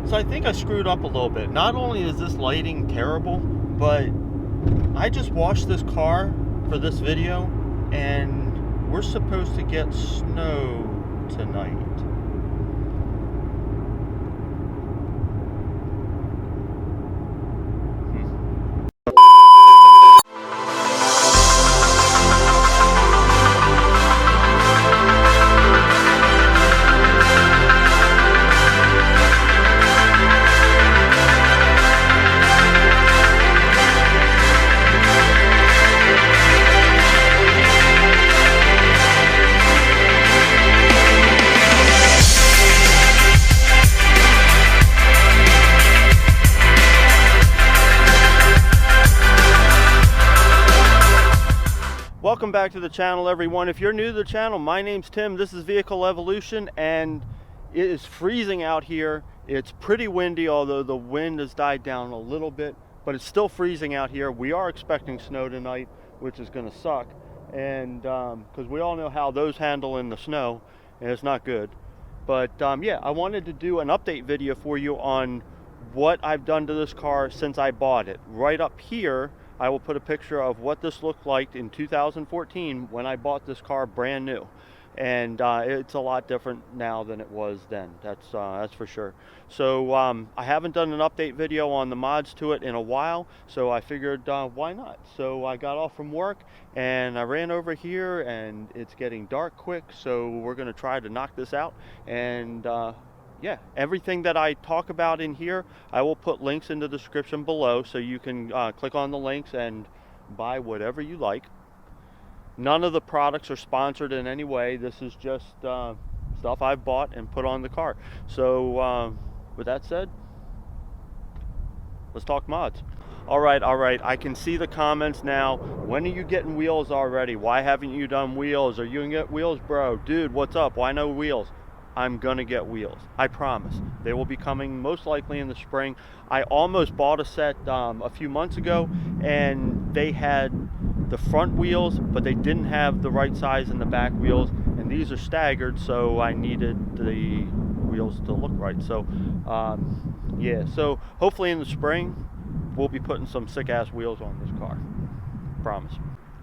So I think I screwed up a little bit. Not only is this lighting terrible, but I just washed this car for this video, and we're supposed to get snow tonight. Welcome back to the channel, everyone. If you're new to the channel, my name's Tim. This is Vehicle Evolution, and it is freezing out here. It's pretty windy, although the wind has died down a little bit, but it's still freezing out here. We are expecting snow tonight, which is going to suck, and because we all know how those handle in the snow, and it's not good. But yeah, I wanted to do an update video for you on what I've done to this car since I bought it. Right up here, I will put a picture of what this looked like in 2014 when I bought this car brand new, and it's a lot different now than it was then. That's for sure. So I haven't done an update video on the mods to it in a while, so I figured why not. So I got off from work and I ran over here, and it's getting dark quick, so we're going to try to knock this out. And yeah, everything that I talk about in here, I will put links in the description below, so you can click on the links and buy whatever you like. None of the products are sponsored in any way. This is just stuff I've bought and put on the car. So with that said, let's talk mods. All right, I can see the comments now. When are you getting wheels already? Why haven't you done wheels? Are you gonna get wheels, bro? Dude, what's up? Why no wheels? I'm gonna get wheels, I promise. They will be coming most likely in the spring. I almost bought a set a few months ago, and they had the front wheels, but they didn't have the right size in the back wheels, and these are staggered, so I needed the wheels to look right. So yeah, so hopefully in the spring we'll be putting some sick ass wheels on this car, promise.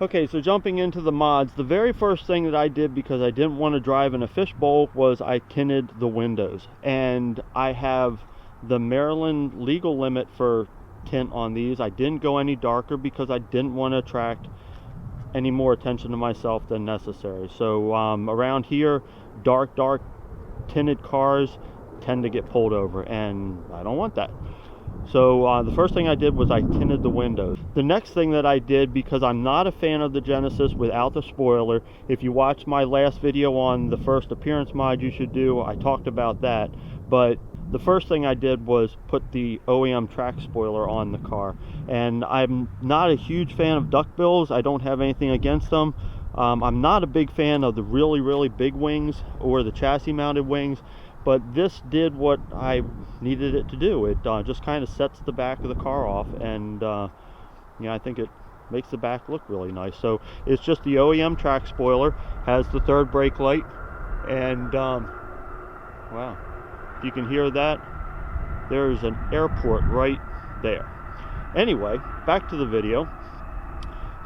Okay, so jumping into the mods, the very first thing that I did, because I didn't want to drive in a fishbowl, was I tinted the windows. And I have the Maryland legal limit for tint on these. I didn't go any darker because I didn't want to attract any more attention to myself than necessary. So around here, dark tinted cars tend to get pulled over, and I don't want that. So the first thing I did was I tinted the windows. The next thing that I did, because I'm not a fan of the Genesis without the spoiler, if you watch my last video on the first appearance mod you should do, I talked about that. But the first thing I did was put the OEM Track Spoiler on the car. And I'm not a huge fan of duckbills. I don't have anything against them. I'm not a big fan of the really big wings or the chassis mounted wings. But this did what I needed it to do. It just kind of sets the back of the car off, and yeah, I think it makes the back look really nice. So it's just the OEM Track Spoiler, has the third brake light, and wow, if you can hear that, there's an airport right there. Anyway, back to the video.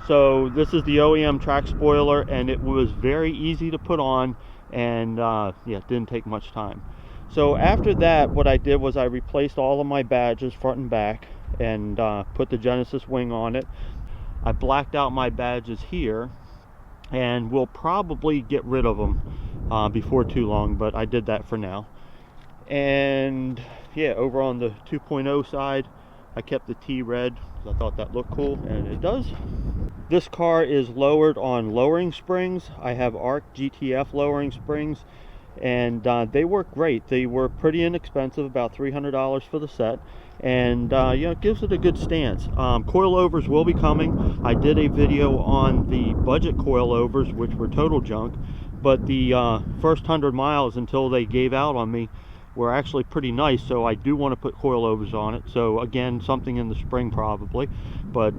So this is the OEM Track Spoiler, and it was very easy to put on, and yeah, it didn't take much time. So after that, what I did was I replaced all of my badges front and back, and put the Genesis wing on it. I blacked out my badges here, and we'll probably get rid of them before too long, but I did that for now. And yeah, over on the 2.0 side, I kept the T red because I thought that looked cool, and it does. This car is lowered on lowering springs. I have ARC GTF lowering springs, and they work great. They were pretty inexpensive, about $300 for the set, and you know, it gives it a good stance. Coilovers will be coming. I did a video on the budget coilovers, which were total junk, but the first 100 miles until they gave out on me were actually pretty nice, so I do want to put coilovers on it. So again, something in the spring probably, but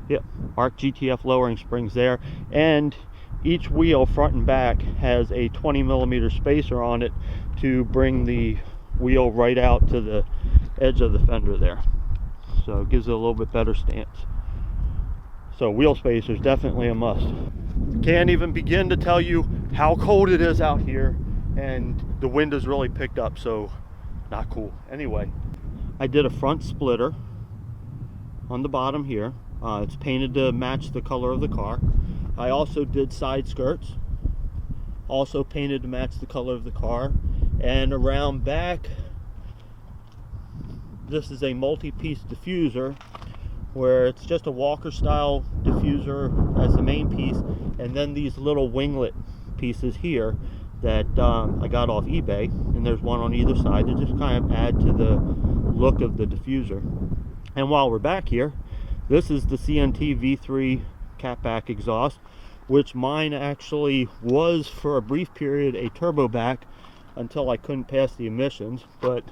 yeah, ARC GTF lowering springs there, and each wheel front and back has a 20mm spacer on it to bring the wheel right out to the edge of the fender there, so it gives it a little bit better stance. So wheel spacers definitely a must. Can't even begin to tell you how cold it is out here, and the wind has really picked up, so not cool. Anyway, I did a front splitter on the bottom here. It's painted to match the color of the car. I also did side skirts, also painted to match the color of the car. And around back, this is a multi-piece diffuser, where it's just a Walker style diffuser as the main piece, and then these little winglet pieces here that I got off eBay, and there's one on either side that just kind of add to the look of the diffuser. And while we're back here, this is the CNT V3 catback exhaust, which mine actually was for a brief period a turbo back until I couldn't pass the emissions, but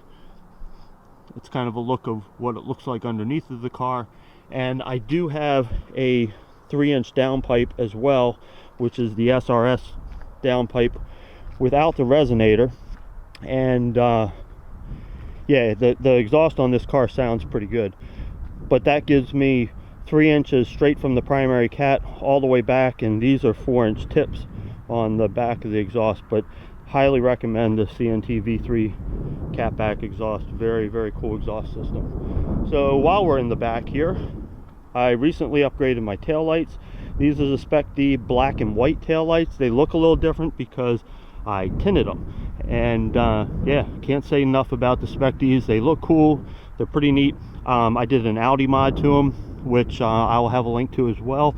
it's kind of a look of what it looks like underneath of the car. And I do have a 3-inch downpipe as well, which is the SRS downpipe without the resonator. And yeah, the exhaust on this car sounds pretty good, but that gives me 3 inches straight from the primary cat all the way back, and these are 4-inch tips on the back of the exhaust. But highly recommend the CNT V3 catback exhaust. Very, very cool exhaust system. So while we're in the back here, I recently upgraded my tail lights. These are the Spec-D black and white tail lights. They look a little different because I tinted them, and yeah, can't say enough about the Spec-Ds. They look cool, they're pretty neat. I did an Audi mod to them, which I will have a link to as well.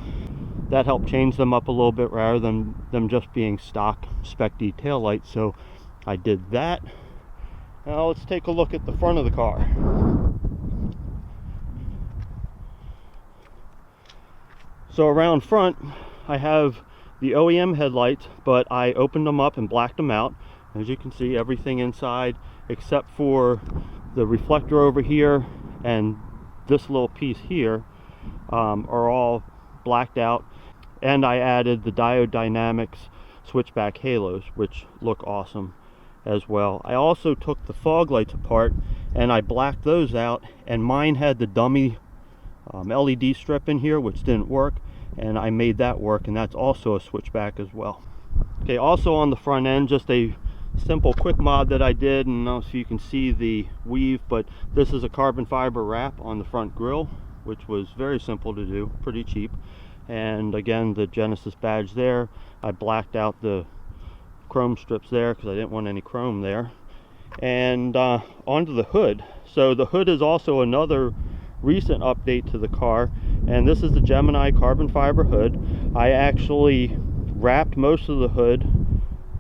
That helped change them up a little bit rather than them just being stock Spec-D tail lights. So I did that. Now let's take a look at the front of the car. So around front, I have the OEM headlights, but I opened them up and blacked them out. As you can see, everything inside except for the reflector over here and this little piece here are all blacked out. And I added the Diode Dynamics switchback halos, which look awesome as well. I also took the fog lights apart and I blacked those out, and mine had the dummy LED strip in here which didn't work, and I made that work, and that's also a switchback as well. Okay, also on the front end, just a simple quick mod that I did, and I don't know if you can see the weave, but this is a carbon fiber wrap on the front grille, which was very simple to do, pretty cheap. And again, the Genesis badge there, I blacked out the chrome strips there because I didn't want any chrome there. And onto the hood. So the hood is also another recent update to the car, and this is the Gemini carbon fiber hood. I actually wrapped most of the hood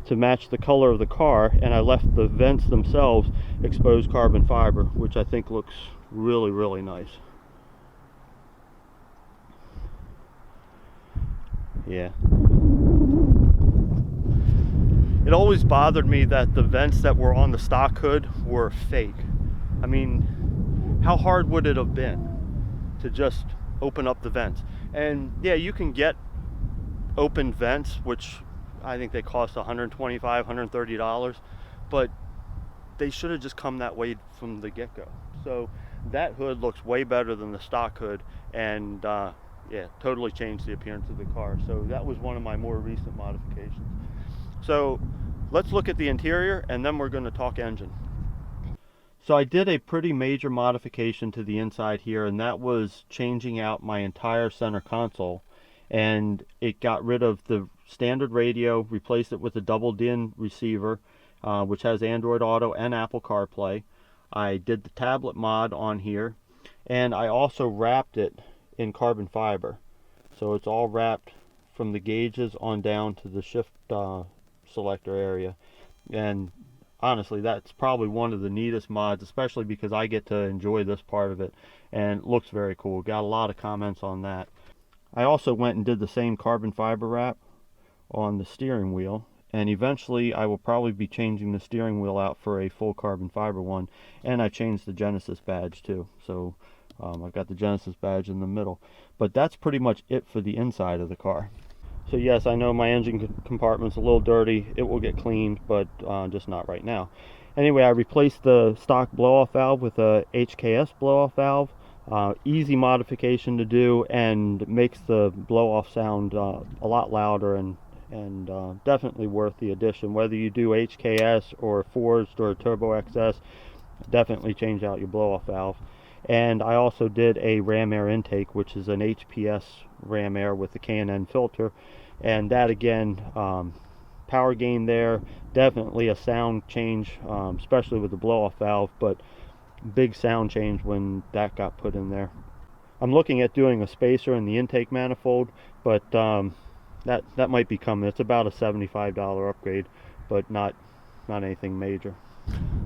to match the color of the car, and I left the vents themselves exposed carbon fiber, which I think looks really, really nice. Yeah. It always bothered me that the vents that were on the stock hood were fake. I mean, how hard would it have been to just open up the vents? And yeah, you can get open vents, which I think they cost $125, $130, but they should have just come that way from the get-go. So that hood looks way better than the stock hood, and yeah, totally changed the appearance of the car. So that was one of my more recent modifications. So let's look at the interior, and then we're going to talk engine. So I did a pretty major modification to the inside here, and that was changing out my entire center console. And it got rid of the standard radio, replaced it with a double DIN receiver, which has Android Auto and Apple CarPlay. I did the tablet mod on here, and I also wrapped it in carbon fiber. So it's all wrapped from the gauges on down to the shift selector area. And honestly, that's probably one of the neatest mods, especially because I get to enjoy this part of it, and it looks very cool. Got a lot of comments on that. I also went and did the same carbon fiber wrap on the steering wheel, and eventually I will probably be changing the steering wheel out for a full carbon fiber one. And I changed the Genesis badge too, so I've got the Genesis badge in the middle. But that's pretty much it for the inside of the car. So yes, I know my engine compartment's a little dirty. It will get cleaned, but just not right now. Anyway, I replaced the stock blow-off valve with a HKS blow-off valve. Easy modification to do, and makes the blow-off sound a lot louder, and definitely worth the addition. Whether you do HKS or forged or turbo XS, definitely change out your blow-off valve. And I also did a ram air intake, which is an HPS ram air with the K&N filter, and that again, power gain there, definitely a sound change, especially with the blow-off valve, but big sound change when that got put in there. I'm looking at doing a spacer in the intake manifold, but that might be coming. It's about a $75 upgrade, but not anything major.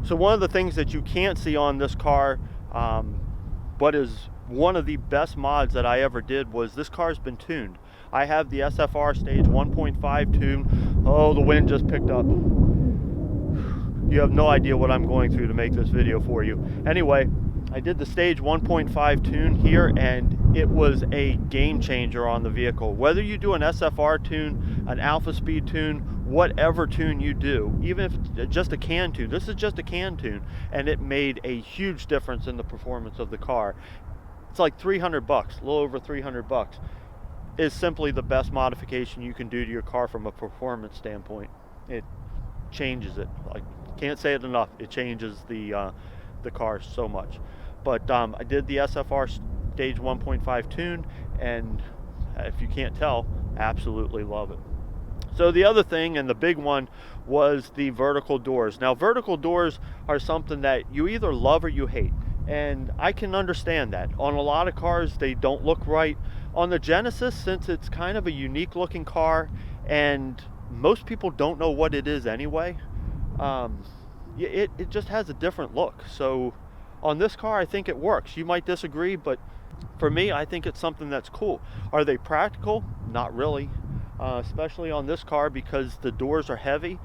So one of the things that you can't see on this car, but is one of the best mods that I ever did, was this car's been tuned. I have the SFR stage 1.5 tune. Oh, the wind just picked up. You have no idea what I'm going through to make this video for you. Anyway, I did the stage 1.5 tune here, and it was a game changer on the vehicle. Whether you do an SFR tune, an alpha speed tune, whatever tune you do, even if it's just a can tune, this is just a can tune, and it made a huge difference in the performance of the car. It's like 300 bucks, a little over 300 bucks. Is simply the best modification you can do to your car from a performance standpoint. It changes it. I can't say it enough. It changes the car so much. But I did the SFR stage 1.5 tune, and if you can't tell, absolutely love it. So the other thing, and the big one, was the vertical doors. Now, vertical doors are something that you either love or you hate, and I can understand that. On a lot of cars, they don't look right. On the Genesis, since it's kind of a unique looking car, and most people don't know what it is anyway, it just has a different look. So on this car, I think it works. You might disagree, but for me, I think it's something that's cool. Are they practical? Not really, especially on this car, because the doors are heavy.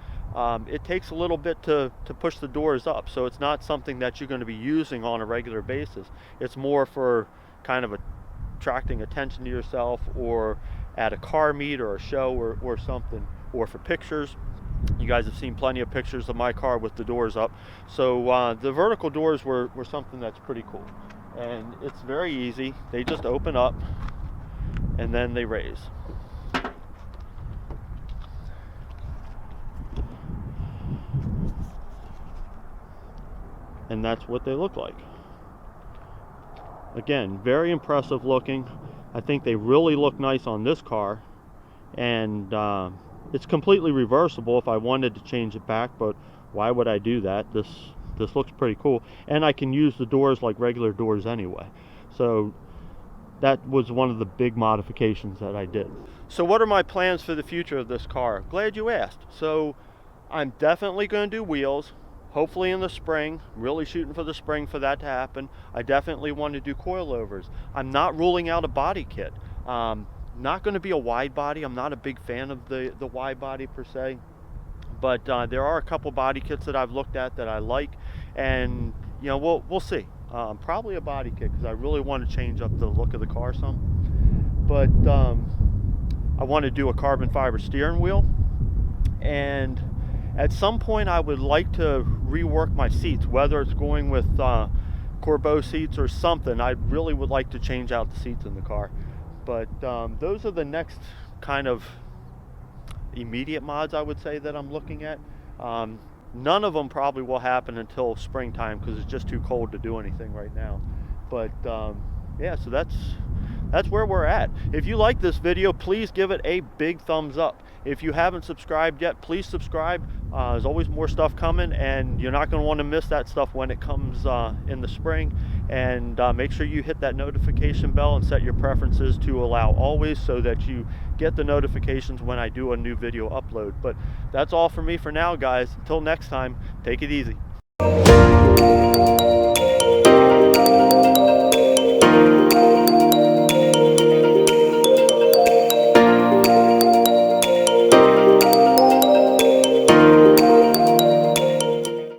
It takes a little bit to push the doors up, so it's not something that you're going to be using on a regular basis. It's more for kind of attracting attention to yourself, or at a car meet or a show or something, or for pictures. You guys have seen plenty of pictures of my car with the doors up. So the vertical doors were something that's pretty cool, and it's very easy. They just open up and then they raise. And that's what they look like. Again, very impressive looking. I think they really look nice on this car, and it's completely reversible if I wanted to change it back, but why would I do that? This looks pretty cool, and I can use the doors like regular doors anyway. So that was one of the big modifications that I did. So what are my plans for the future of this car? Glad you asked. So I'm definitely going to do wheels. Hopefully in the spring, really shooting for the spring for that to happen. I definitely want to do coilovers. I'm not ruling out a body kit. Not going to be a wide body. I'm not a big fan of the wide body per se, but there are a couple body kits that I've looked at that I like, and you know, we'll see. Probably a body kit, because I really want to change up the look of the car some. But I want to do a carbon fiber steering wheel, and at some point I would like to rework my seats, whether it's going with Corbeau seats or something. I really would like to change out the seats in the car. But those are the next kind of immediate mods, I would say, that I'm looking at. None of them probably will happen until springtime, because it's just too cold to do anything right now. But yeah, so that's where we're at. If you like this video, please give it a big thumbs up. If you haven't subscribed yet, please subscribe. There's always more stuff coming, and you're not going to want to miss that stuff when it comes in the spring. And make sure you hit that notification bell and set your preferences to allow always, so that you get the notifications when I do a new video upload. But that's all for me for now, guys. Until next time, take it easy.